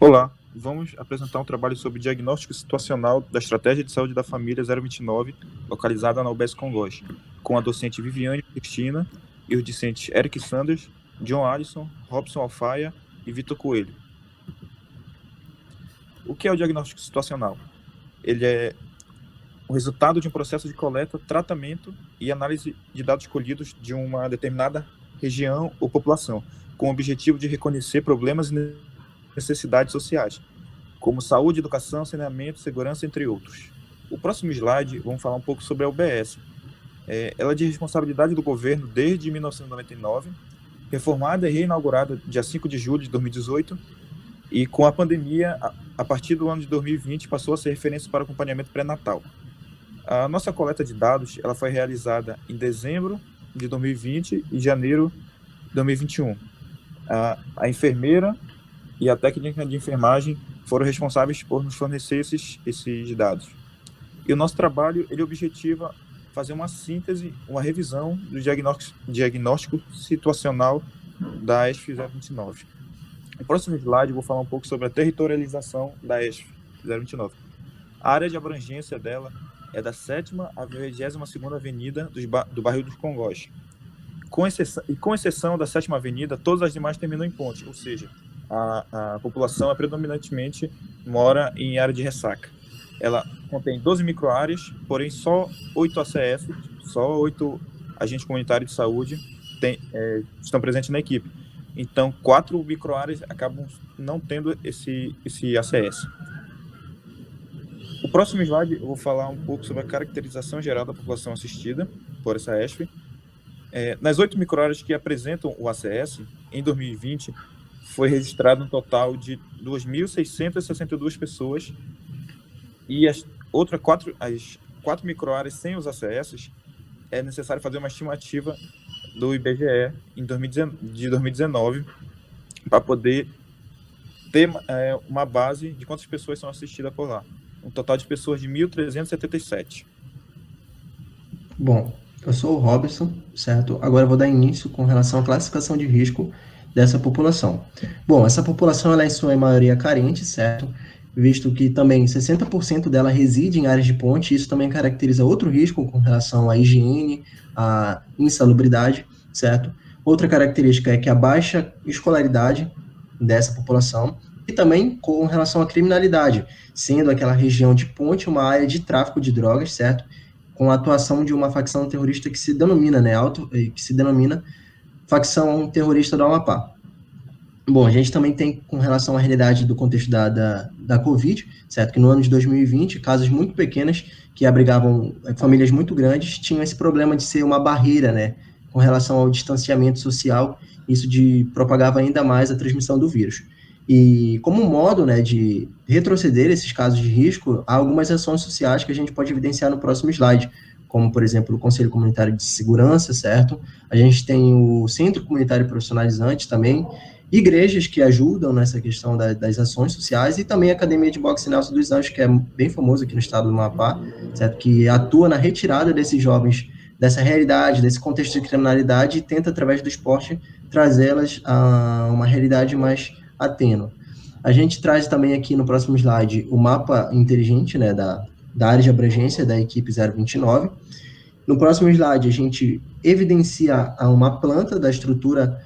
Olá, vamos apresentar um trabalho sobre diagnóstico situacional da Estratégia de Saúde da Família 029, localizada na UBS Congost, com a docente Viviane Cristina e os discentes Eric Sanders, John Alisson, Robson Alfaia e Vitor Coelho. O que é o diagnóstico situacional? Ele é o resultado de um processo de coleta, tratamento e análise de dados colhidos de uma determinada região ou população, com o objetivo de reconhecer problemas e necessidades sociais, como saúde, educação, saneamento, segurança, entre outros. O próximo slide, vamos falar um pouco sobre a UBS. Ela é de responsabilidade do governo desde 1999, reformada e reinaugurada dia 5 de julho de 2018, e com a pandemia, a partir do ano de 2020, passou a ser referência para acompanhamento pré-natal. A nossa coleta de dados ela foi realizada em dezembro de 2020 e janeiro de 2021. A enfermeira e a técnica de enfermagem foram responsáveis por nos fornecer esses dados. E o nosso trabalho, ele objetiva fazer uma síntese, uma revisão do diagnóstico situacional da ESF 029. No próximo slide, eu vou falar um pouco sobre a territorialização da ESF 029. A área de abrangência dela é da 7ª à 22ª Avenida do bairro dos Congós. Com exceção da 7ª Avenida, todas as demais terminam em ponte, ou seja, a população predominantemente mora em área de ressaca. Ela contém 12 microáreas, porém só 8 ACS, só 8 agentes comunitários de saúde estão presentes na equipe. Então, 4 microáreas acabam não tendo esse ACS. O próximo slide, eu vou falar um pouco sobre a caracterização geral da população assistida por essa ESF. Nas 8 microáreas que apresentam o ACS, em 2020, foi registrado um total de 2.662 pessoas, e as 4 microáreas sem os ACS, é necessário fazer uma estimativa do IBGE de 2019 para poder ter uma base de quantas pessoas são assistidas por lá. Um total de pessoas de 1.377. Bom, eu sou o Robson, certo? Agora eu vou dar início com relação à classificação de risco dessa população. Bom, essa população ela é em sua maioria carente, certo? Visto que também 60% dela reside em áreas de ponte, isso também caracteriza outro risco com relação à higiene, à insalubridade, certo? Outra característica é que a baixa escolaridade dessa população e também com relação à criminalidade, sendo aquela região de ponte uma área de tráfico de drogas, certo? Com a atuação de uma facção terrorista que se denomina, facção terrorista do Amapá. Bom, a gente também tem, com relação à realidade do contexto da Covid, certo? Que no ano de 2020, casas muito pequenas, que abrigavam famílias muito grandes, tinham esse problema de ser uma barreira, né? Com relação ao distanciamento social, isso propagava ainda mais a transmissão do vírus. E como modo, né, de retroceder esses casos de risco, há algumas ações sociais que a gente pode evidenciar no próximo slide, como, por exemplo, o Conselho Comunitário de Segurança, certo? A gente tem o Centro Comunitário Profissionalizante também, igrejas que ajudam nessa questão das ações sociais e também a Academia de Boxe Nelson dos Anjos, que é bem famosa aqui no estado do Amapá, certo? Que atua na retirada desses jovens dessa realidade, desse contexto de criminalidade e tenta, através do esporte, trazê-las a uma realidade mais atênua. A gente traz também aqui no próximo slide o mapa inteligente, né, da área de abrangência da equipe 029. No próximo slide, a gente evidencia uma planta da estrutura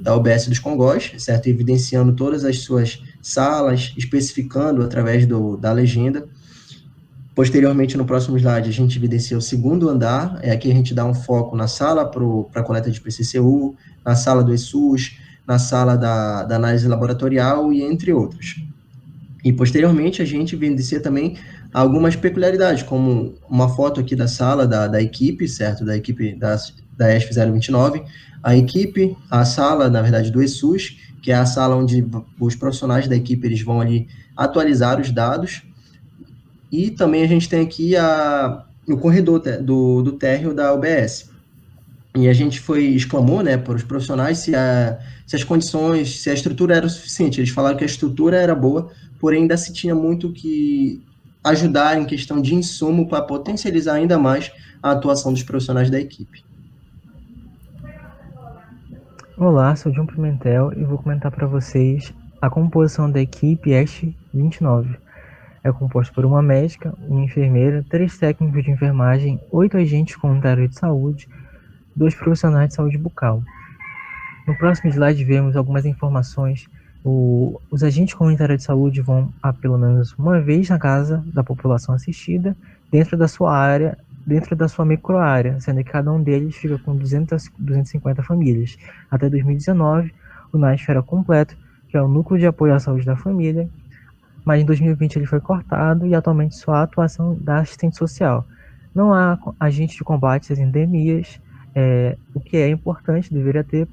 da UBS dos Congós, certo? Evidenciando todas as suas salas, especificando através da legenda. Posteriormente, no próximo slide, a gente evidencia o segundo andar, aqui a gente dá um foco na sala para a coleta de PCCU, na sala do ESUS, na sala da análise laboratorial e entre outros. E, posteriormente, a gente evidencia também algumas peculiaridades, como uma foto aqui da sala da equipe, certo? Da equipe da ESF 029, a sala, na verdade, do ESUS, que é a sala onde os profissionais da equipe eles vão ali atualizar os dados. E também a gente tem aqui o corredor do térreo da UBS. E a gente exclamou, né, para os profissionais se as condições, se a estrutura era o suficiente. Eles falaram que a estrutura era boa, porém ainda se tinha muito que ajudar em questão de insumo para potencializar ainda mais a atuação dos profissionais da equipe. Olá, sou John Pimentel e vou comentar para vocês A composição da equipe EST 29 é composta por uma médica, uma enfermeira, 3 técnicos de enfermagem, 8 agentes comunitários de saúde, 2 profissionais de saúde bucal. No próximo slide vemos algumas informações. Os agentes comunitários de saúde vão pelo menos uma vez na casa da população assistida, dentro da sua área, dentro da sua microárea, sendo que cada um deles fica com 250 famílias. Até 2019, o NASF era completo, que é o Núcleo de Apoio à Saúde da Família, mas em 2020 ele foi cortado e atualmente só há a atuação da assistente social. Não há agente de combate às endemias, o que é importante, deveria ter,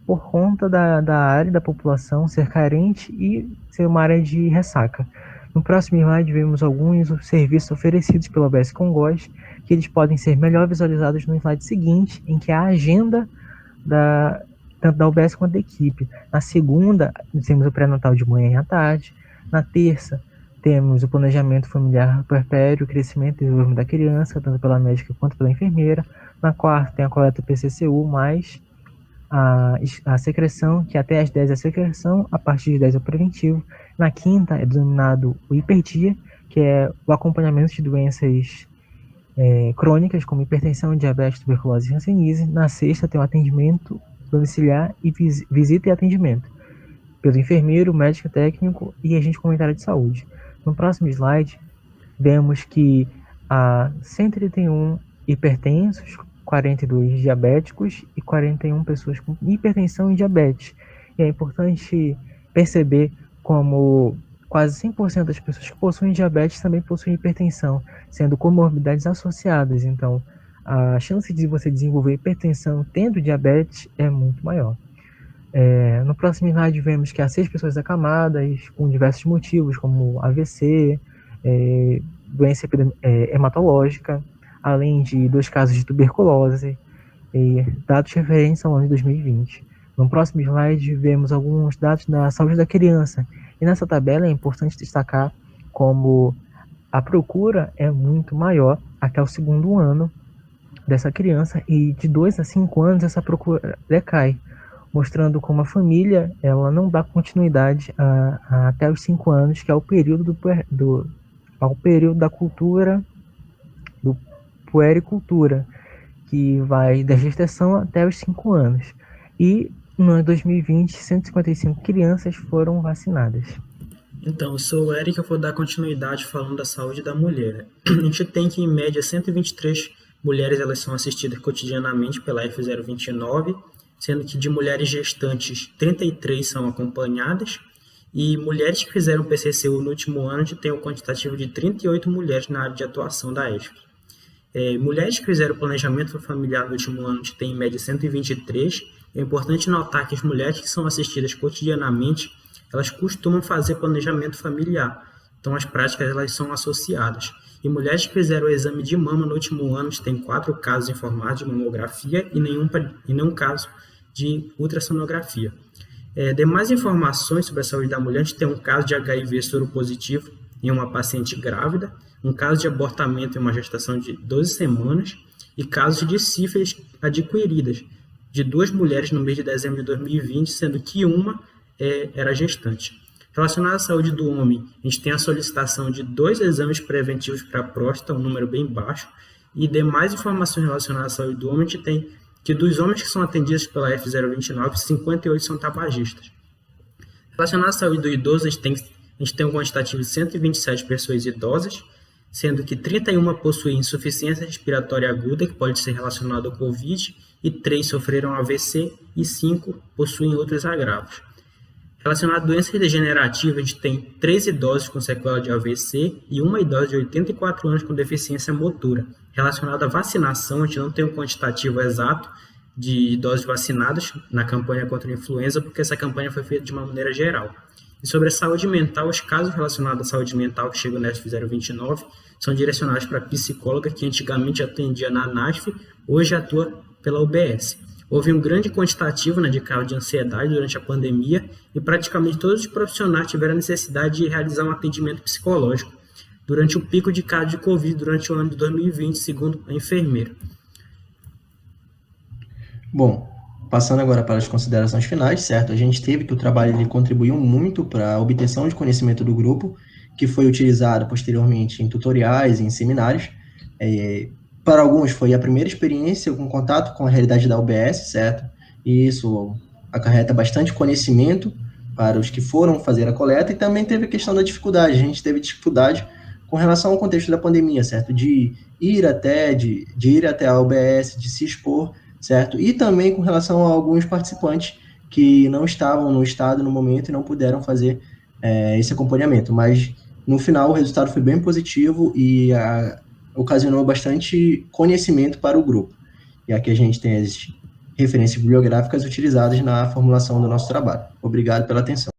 por conta da área da população ser carente e ser uma área de ressaca. No próximo slide vemos alguns serviços oferecidos pela UBS Congoz, que eles podem ser melhor visualizados no slide seguinte, em que a agenda tanto da UBS quanto da equipe. Na segunda, temos o pré-natal de manhã e à tarde. Na terça, temos o planejamento familiar puerpério, crescimento e desenvolvimento da criança, tanto pela médica quanto pela enfermeira. Na quarta, tem a coleta PCCU, mais a secreção, que até às 10 é a secreção, a partir de 10 é o preventivo. Na quinta, é denominado o hiperdia, que é o acompanhamento de doenças crônicas, como hipertensão, diabetes, tuberculose e hanseníase. Na sexta, tem o atendimento domiciliar e visita e atendimento pelo enfermeiro, médico técnico e agente comunitário de saúde. No próximo slide, vemos que há 131 hipertensos, 42 diabéticos e 41 pessoas com hipertensão e diabetes. E é importante perceber como quase 100% das pessoas que possuem diabetes também possuem hipertensão, sendo comorbidades associadas. Então, a chance de você desenvolver hipertensão tendo diabetes é muito maior. No próximo slide vemos que há 6 pessoas acamadas com diversos motivos, como AVC, doença hematológica, além de 2 casos de tuberculose, e dados referentes ao ano de 2020. No próximo slide vemos alguns dados da saúde da criança, e nessa tabela é importante destacar como a procura é muito maior até o 2º ano dessa criança, e de 2 a 5 anos essa procura decai, mostrando como a família ela não dá continuidade até os 5 anos, que é o período ao período da cultura, do puericultura, que vai da gestação até os 5 anos. E no ano de 2020, 155 crianças foram vacinadas. Então, eu sou o Eric, eu vou dar continuidade falando da saúde da mulher. A gente tem que, em média, 123 mulheres elas são assistidas cotidianamente pela F029, sendo que de mulheres gestantes, 33 são acompanhadas, e mulheres que fizeram PCCU no último ano, a gente tem um quantitativo de 38 mulheres na área de atuação da ESF. Mulheres que fizeram planejamento familiar no último ano, a gente tem em média 123. É importante notar que as mulheres que são assistidas cotidianamente, elas costumam fazer planejamento familiar, então as práticas elas são associadas. E mulheres que fizeram o exame de mama no último ano, a gente tem 4 casos informados de mamografia e nenhum caso de ultrassonografia. Demais informações sobre a saúde da mulher, a gente tem um caso de HIV soropositivo em uma paciente grávida, um caso de abortamento em uma gestação de 12 semanas e casos de sífilis adquiridas de 2 mulheres no mês de dezembro de 2020, sendo que uma era gestante. Relacionado à saúde do homem, a gente tem a solicitação de 2 exames preventivos para a próstata, um número bem baixo, e demais informações relacionadas à saúde do homem, a gente tem que dos homens que são atendidos pela F029, 58 são tabagistas. Relacionado à saúde do idoso, a gente tem um quantitativo de 127 pessoas idosas, sendo que 31 possuem insuficiência respiratória aguda, que pode ser relacionada ao COVID, e 3 sofreram AVC e 5 possuem outros agravos. Relacionado a doenças degenerativas, a gente tem 3 idosos com sequela de AVC e uma idosa de 84 anos com deficiência motora. Relacionado à vacinação, a gente não tem um quantitativo exato de idosos vacinados na campanha contra a influenza, porque essa campanha foi feita de uma maneira geral. E sobre a saúde mental, os casos relacionados à saúde mental que chegam na F029 são direcionados para a psicóloga, que antigamente atendia na ANASF, hoje atua pela UBS. Houve um grande quantitativo de casos de ansiedade durante a pandemia e praticamente todos os profissionais tiveram a necessidade de realizar um atendimento psicológico durante o pico de casos de Covid durante o ano de 2020, segundo a enfermeira. Bom, passando agora para as considerações finais, certo? A gente teve que o trabalho ele contribuiu muito para a obtenção de conhecimento do grupo, que foi utilizado posteriormente em tutoriais e em seminários. Para alguns foi a primeira experiência com contato com a realidade da UBS, certo? E isso acarreta bastante conhecimento para os que foram fazer a coleta, e também teve a questão da dificuldade. A gente teve dificuldade com relação ao contexto da pandemia, certo? De ir até a UBS, de se expor, certo? E também com relação a alguns participantes que não estavam no estado no momento e não puderam fazer esse acompanhamento. Mas, no final, o resultado foi bem positivo e ocasionou bastante conhecimento para o grupo. E aqui a gente tem as referências bibliográficas utilizadas na formulação do nosso trabalho. Obrigado pela atenção.